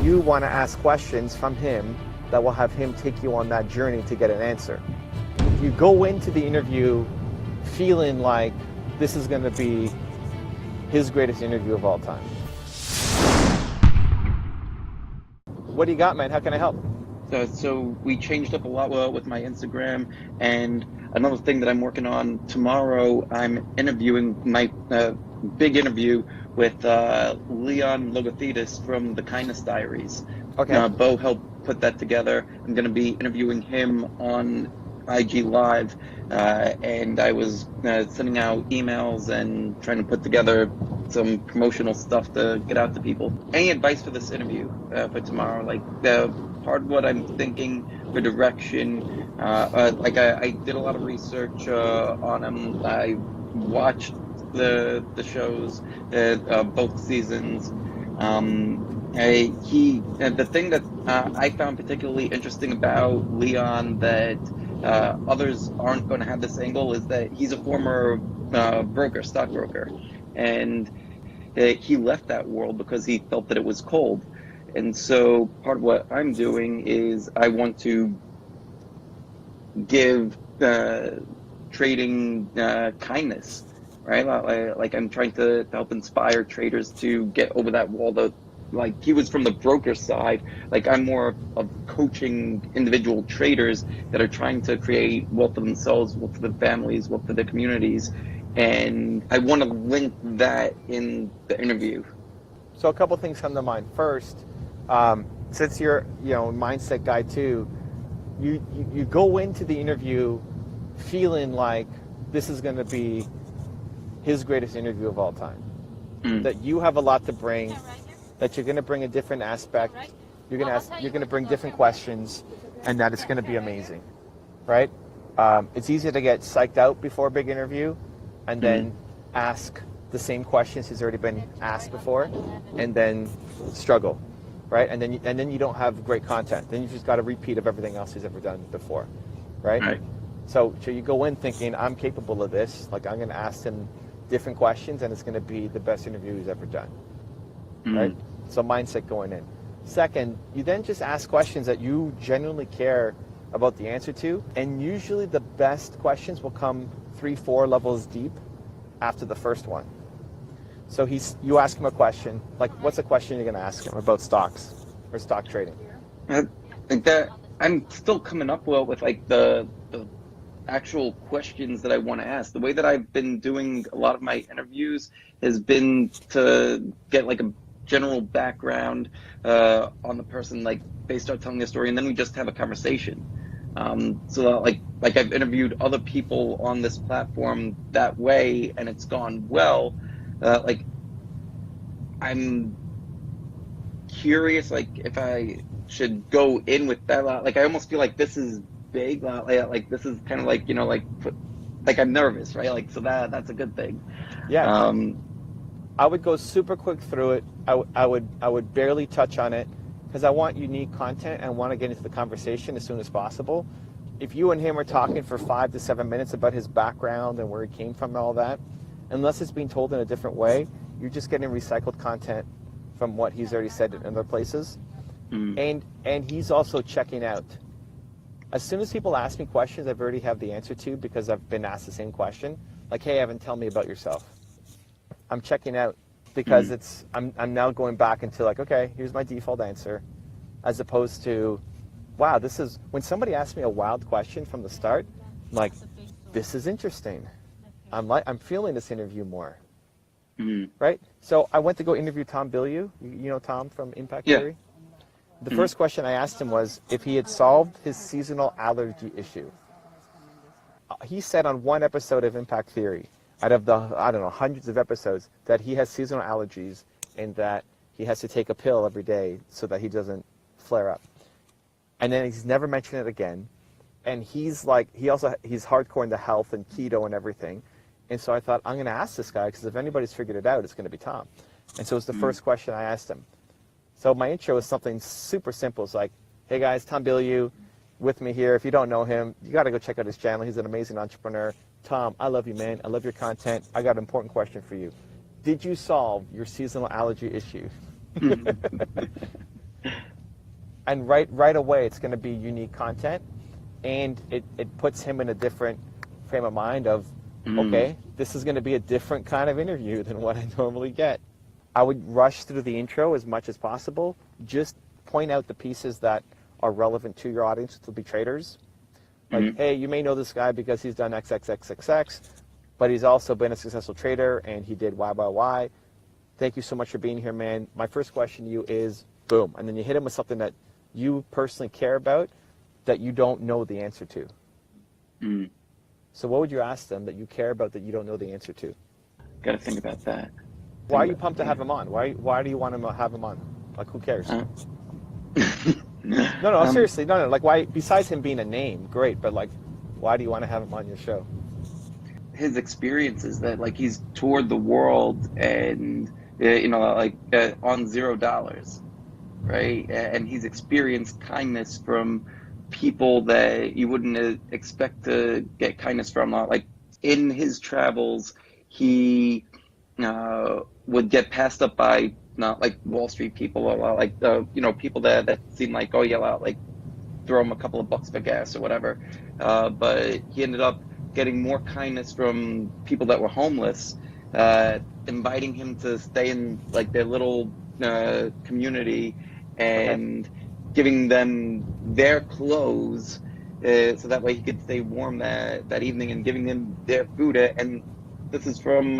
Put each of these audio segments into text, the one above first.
You want to ask questions from him that will have him take you on that journey to get an answer. You go into the interview feeling like this is going to be his greatest interview of all time. What do you got, man? How can I help? So we changed up a lot with my Instagram, and another thing that I'm working on tomorrow, I'm interviewing my big interview with Leon Logothetis from the Kindness Diaries. Okay. Bo helped put that together. I'm going to be interviewing him on IG Live, and I was sending out emails and trying to put together some promotional stuff to get out to people. Any advice for this interview for tomorrow? Like part of what I'm thinking for direction, like I did a lot of research on him. I watched the shows, both seasons. The thing that I found particularly interesting about Leon that others aren't going to have this angle is that he's a former stockbroker, and he left that world because he felt that it was cold. And so part of what I'm doing is I want to give trading kindness, right? Like I'm trying to help inspire traders to get over that wall. Like he was from the broker side. Like I'm more of coaching individual traders that are trying to create wealth for themselves, wealth for their families, wealth for their communities. And I want to link that in the interview. So a couple things come to mind. First, since you're a mindset guy too, you go into the interview feeling like this is going to be his greatest interview of all time. That you have a lot to bring, that you're going to bring a different aspect, you're going to bring different questions, and that it's going to be amazing, right? It's easy to get psyched out before a big interview and then ask the same questions he's already been asked before and then struggle, right? And then you don't have great content. Then you just got a repeat of everything else he's ever done before, right? So you go in thinking, I'm capable of this. Like, I'm going to ask him different questions, and it's going to be the best interview he's ever done, right? So mindset going in. Second, you then just ask questions that you genuinely care about the answer to, and usually the best questions will come 3-4 levels deep after the first one. So you ask him a question, like, what's a question you're going to ask him about stocks or stock trading? Like that, I'm still coming up with like the actual questions that I want to ask. The way that I've been doing a lot of my interviews has been to get like a general background on the person. Like they start telling a story, and then we just have a conversation. So like I've interviewed other people on this platform that way, and it's gone well. Like I'm curious, like if I should go in with that. Like I almost feel like this is big. Like this is kind of like like I'm nervous, right? Like so that's a good thing. Yeah. I would go super quick through it. I would barely touch on it because I want unique content and want to get into the conversation as soon as possible. If you and him are talking for 5 to 7 minutes about his background and where he came from and all that, unless it's being told in a different way, you're just getting recycled content from what he's already said in other places. And he's also checking out. As soon as people ask me questions I've already have the answer to because I've been asked the same question, like, hey, Evan, tell me about yourself. I'm checking out because I'm now going back into like, okay, here's my default answer, as opposed to, wow, this is, when somebody asks me a wild question from the start, I'm like, this is interesting. I'm feeling this interview more, right? So I went to go interview Tom Bilyeu. You know Tom from Impact Theory? The first question I asked him was if he had solved his seasonal allergy issue. He said on one episode of Impact Theory, out of the, I don't know, hundreds of episodes, that he has seasonal allergies and that he has to take a pill every day so that he doesn't flare up. And then he's never mentioned it again. And he's like, he's hardcore into health and keto and everything. And so I thought, I'm going to ask this guy because if anybody's figured it out, it's going to be Tom. And so it was the first question I asked him. So my intro was something super simple. It's like, hey guys, Tom Bilyeu with me here. If you don't know him, you got to go check out his channel. He's an amazing entrepreneur. Tom, I love you, man. I love your content. I got an important question for you. Did you solve your seasonal allergy issue? And right away, it's going to be unique content, and it puts him in a different frame of mind of, okay, this is going to be a different kind of interview than what I normally get. I would rush through the intro as much as possible. Just point out the pieces that are relevant to your audience, which will be traders. Like, hey, you may know this guy because he's done XXXXX, but he's also been a successful trader, and he did Y. Thank you so much for being here, man. My first question to you is, boom. And then you hit him with something that you personally care about that you don't know the answer to. So what would you ask them that you care about that you don't know the answer to? Got to think about that. Why are you pumped to have him on? Why do you want to have him on? Like, who cares? No, seriously, no. Like, why? Besides him being a name, great, but like, why do you want to have him on your show? His experiences that like he's toured the world and on $0, right? And he's experienced kindness from people that you wouldn't expect to get kindness from. Like in his travels, he would get passed up by not like Wall Street people, or like people that seem like, oh yeah, well, like throw him a couple of bucks for gas or whatever. But he ended up getting more kindness from people that were homeless, inviting him to stay in like their little community and giving them their clothes so that way he could stay warm that evening, and giving them their food. And this is from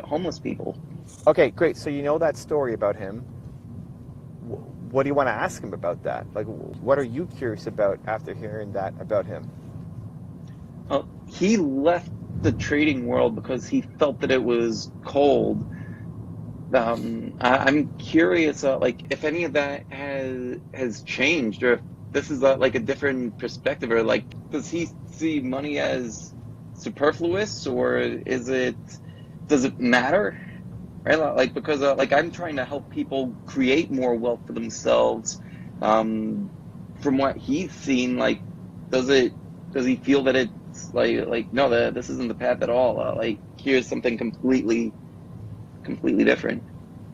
homeless people. Okay, great. So you know that story about him. What do you want to ask him about that? Like, what are you curious about after hearing that about him? He left the trading world because he felt that it was cold. I'm curious, like if any of that has changed, or if this is like a different perspective, or like does he see money as superfluous, or does it matter? Right? Like because like I'm trying to help people create more wealth for themselves. From what he's seen, like does he feel that it's like no, this isn't the path at all? Like here's something completely different.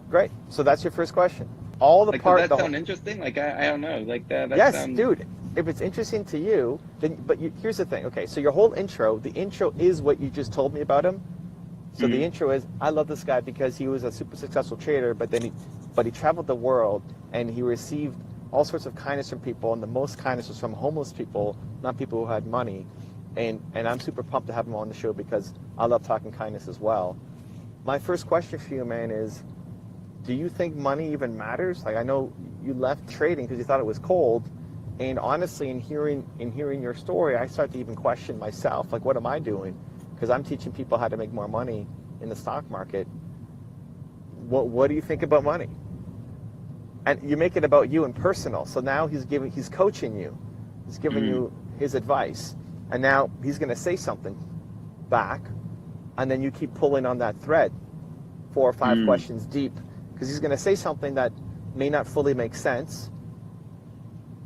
Great. So that's your first question. All the Like, part. does that sound interesting? Like I don't know. Like that. Yes, sounds... dude. If it's interesting to you, then. But here's the thing. Okay, so your whole intro, the intro is what you just told me about him. So the intro is, I love this guy because he was a super successful trader, but he traveled the world and he received all sorts of kindness from people, and the most kindness was from homeless people, not people who had money. And I'm super pumped to have him on the show because I love talking kindness as well. My first question for you, man, is, do you think money even matters? Like, I know you left trading because you thought it was cold, and honestly, in hearing your story, I start to even question myself. Like, what am I doing? Because I'm teaching people how to make more money in the stock market. What do you think about money? And you make it about you and personal. So now he's coaching you. He's giving you his advice. And now he's going to say something back, and then you keep pulling on that thread 4 or 5 questions deep, because he's going to say something that may not fully make sense.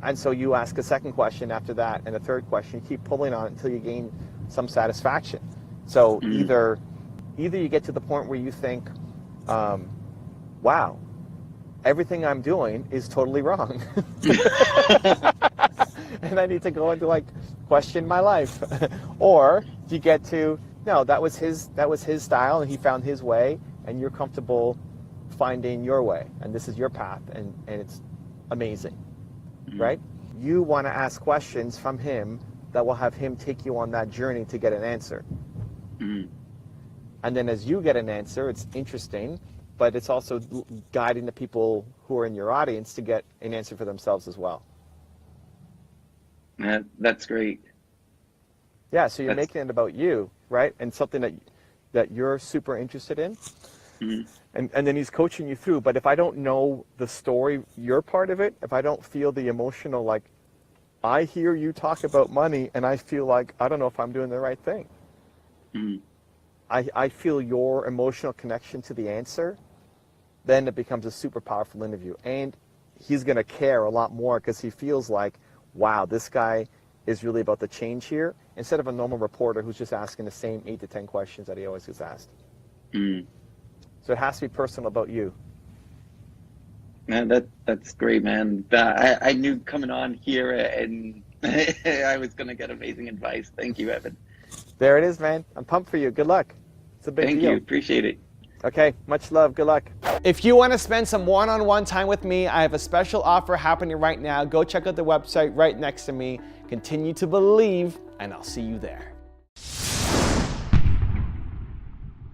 And so you ask a second question after that, and a third question. You keep pulling on it until you gain some satisfaction. So either you get to the point where you think, wow, everything I'm doing is totally wrong. And I need to go into like question my life. Or you get to, no, that was his style, and he found his way, and you're comfortable finding your way, and this is your path, and it's amazing. Right? You want to ask questions from him that will have him take you on that journey to get an answer. And then as you get an answer, it's interesting, but it's also guiding the people who are in your audience to get an answer for themselves as well. That's great. Yeah, so you're making it about you, right? And something that you're super interested in. And then he's coaching you through. But if I don't know the story, your part of it, if I don't feel the emotional, like, I hear you talk about money and I feel like, I don't know if I'm doing the right thing. I feel your emotional connection to the answer, then it becomes a super powerful interview. And he's going to care a lot more because he feels like, wow, this guy is really about the change here, instead of a normal reporter who's just asking the same 8 to 10 questions that he always gets asked. So it has to be personal about you. Man, that's great, man. I knew coming on here and I was gonna get amazing advice. Thank you, Evan. There it is, man. I'm pumped for you. Good luck. It's a big Thank deal. you. Appreciate it. Okay, much love. Good luck. If you want to spend some one-on-one time with me, I have a special offer happening right now. Go check out the website right next to me. Continue to believe, and I'll see you there.